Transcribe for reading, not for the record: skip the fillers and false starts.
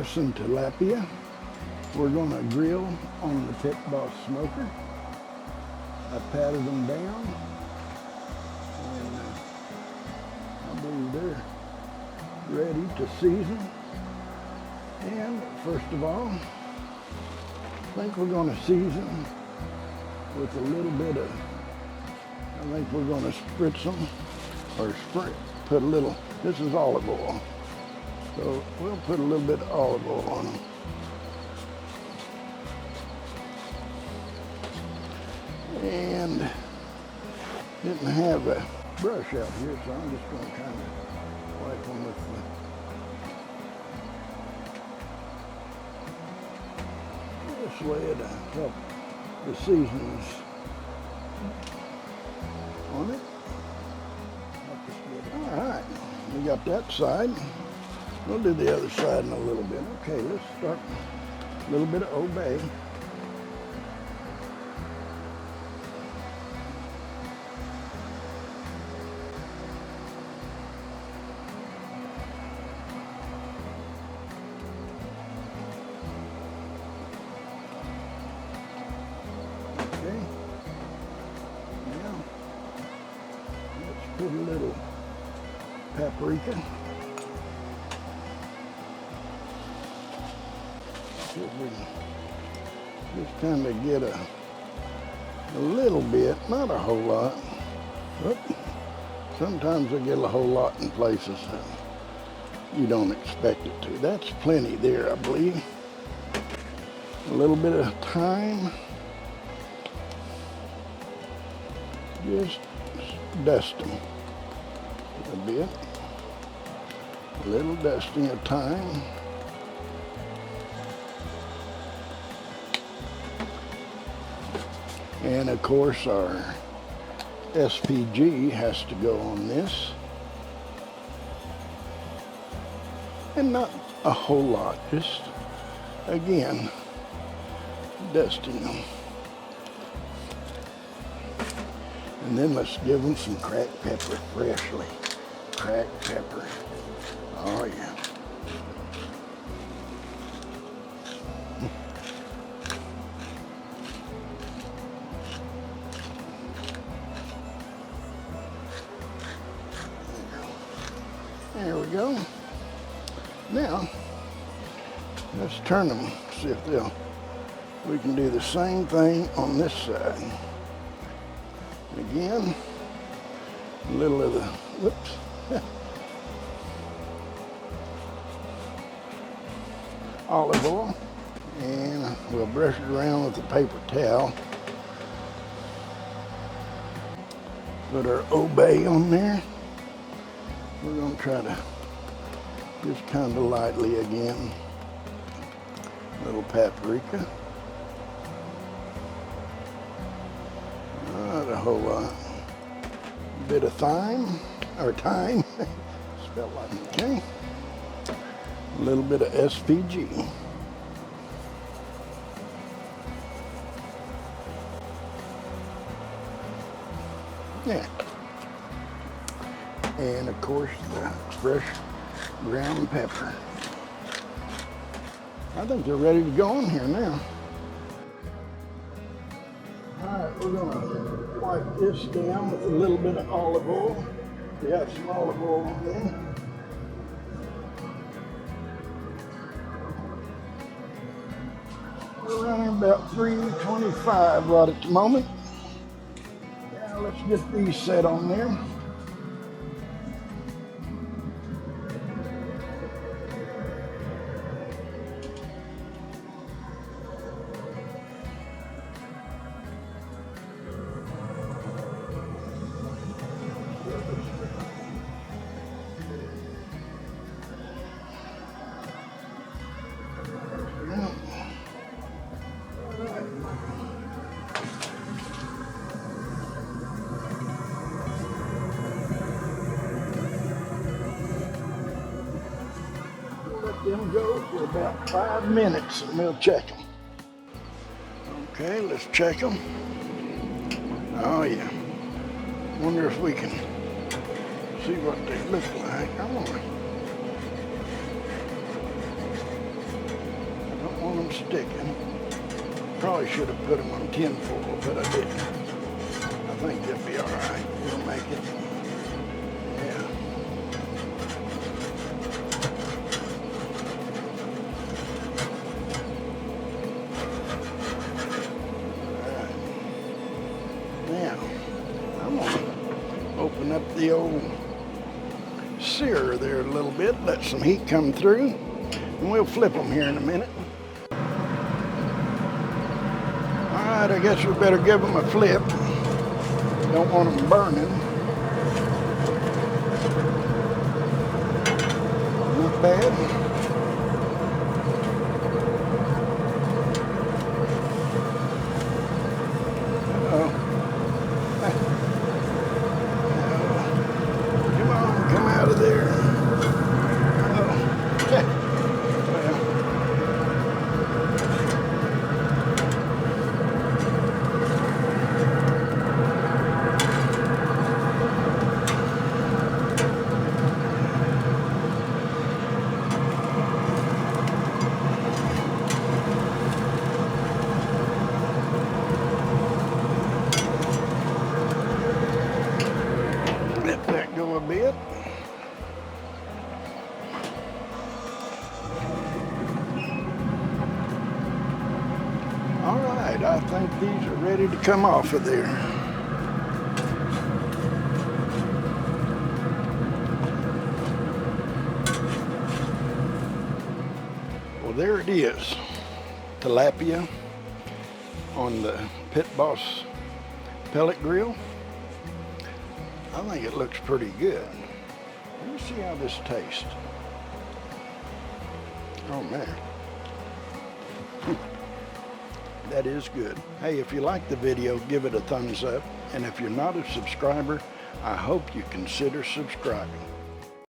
some tilapia. We're going to grill on the Pit Boss smoker. I patted them down, and I believe they're ready to season. And first of all, I think we're going to season with a little bit of, I think we're going to spritz them, or put a little, this is olive oil. So we'll put a little bit of olive oil on them. And didn't have a brush out here, so I'm just going to kind of wipe them with this way to help the seasonings on it. All right, we got that side. We'll do the other side in a little bit. Okay, let's start a little bit of Old Bay. Okay, now let's put a little paprika. Just kind of get a little bit, not a whole lot, but sometimes I get a whole lot in places that you don't expect it to. That's plenty there, I believe. A little bit of thyme. Just dusting a bit. A little dusting of thyme. And of course our SPG has to go on this. And not a whole lot, just again, dusting them. And then let's give them some cracked pepper, freshly cracked pepper. Oh yeah. There we go. Now, let's turn them, see if we can do the same thing on this side. Again, a little of the, whoops. Olive oil, and we'll brush it around with a paper towel. Put our Old Bay on there. We're going to try to just kind of lightly again, a little paprika, not a whole lot, a bit of thyme, or thyme, spelled like, okay, a little bit of SPG. Yeah. And of course the fresh ground pepper. I think they're ready to go on here now. All right, we're gonna wipe this down with a little bit of olive oil. We have some olive oil on there. We're running about 325 right at the moment. Now let's get these set on there. Them go for about 5 minutes and we'll check them. Okay, let's check them. Oh yeah. Wonder if we can see what they look like. I wonder. sticking. Probably should have put them on tin foil, but I didn't. I think they'll be all right. We'll make it. Yeah. All right. Now, I'm gonna open up the old sear there a little bit, let some heat come through, and we'll flip them here in a minute. All right, I guess we better give them a flip. Don't want them burning. Not bad. Let that go a bit. All right, I think these are ready to come off of there. Well, there it is. Tilapia on the Pit Boss pellet grill. I think it looks pretty good. Let me see how this tastes. Oh man. That is good. Hey, if you like the video, give it a thumbs up. And if you're not a subscriber, I hope you consider subscribing.